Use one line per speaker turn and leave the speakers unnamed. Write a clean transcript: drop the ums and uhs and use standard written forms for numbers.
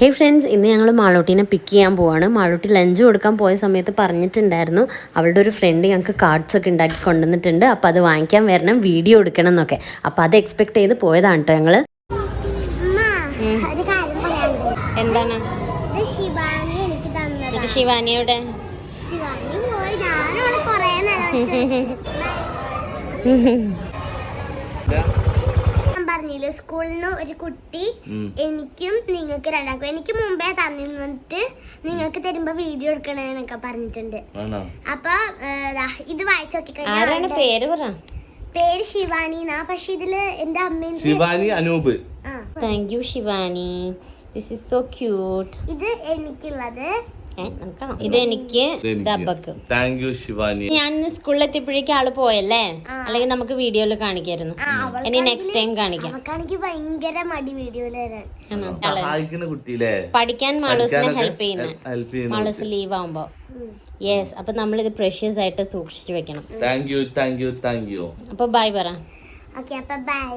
ഹേ friends, ഇന്ന് ഞങ്ങൾ മാളൂട്ടീനെ പിക്ക് ചെയ്യാൻ പോവാണ്. മാളൂട്ടി ലഞ്ച് കൊടുക്കാൻ പോയ സമയത്ത് പറഞ്ഞിട്ടുണ്ടായിരുന്നു അവളുടെ ഒരു ഫ്രണ്ട് ഞങ്ങൾക്ക് കാർഡ്സ് ഒക്കെ ഉണ്ടാക്കി കൊണ്ടുവന്നിട്ടുണ്ട്, അപ്പോൾ അത് വാങ്ങിക്കാൻ വരണം, വീഡിയോ എടുക്കണം എന്നൊക്കെ. അപ്പോൾ അത് എക്സ്പെക്ട് ചെയ്ത് പോയതാണ് കേട്ടോ ഞങ്ങൾ. എന്താണ് ശിവാനിയുടെ
പറഞ്ഞില്ലേ സ്കൂളിൽ നിന്ന് ഒരു കുട്ടി എനിക്കും നിങ്ങൾക്ക് രണ്ടാക്കും എനിക്ക് മുമ്പേ തന്നിട്ട് നിങ്ങൾക്ക് തരുമ്പോ വീഡിയോ എടുക്കണേന്നൊക്കെ പറഞ്ഞിട്ടുണ്ട്. അപ്പൊ ഇത് വായിച്ചു നോക്കിക്കഴിഞ്ഞാൽ പേര് ശിവാനി എന്നാ, പക്ഷെ ഇതില് എന്റെ അമ്മേന്റെ
Shivani Anoop.
Thank you Shivani, this is so cute.
ഇത് എനിക്കുള്ളത്,
ഇത് എനിക്ക് ദബക്ക്.
Thank you Shivani.
ഞാൻ സ്കൂളിൽ എത്തിയപ്പോഴേക്കും ആള് പോയല്ലേ, അല്ലെങ്കിൽ നമുക്ക് വീഡിയോയില് കാണിക്കായിരുന്നു. ഇനി നെക്സ്റ്റ് ടൈം കാണിക്കാം.
ഭയങ്കര മടി വീഡിയോയില്
പഠിക്കാൻ മാളൂസിനെ ഹെൽപ്പ് ചെയ്യുന്ന മാളൂസ് ലീവ് ആവുമ്പോ. യെസ്, അപ്പൊ നമ്മളിത് പ്രഷ്യസ് ആയിട്ട് സൂക്ഷിച്ചു വെക്കണം.
Thank you.
അപ്പൊ ബൈ പറ.
ഓക്കേ, അപ്പൊ ബൈ.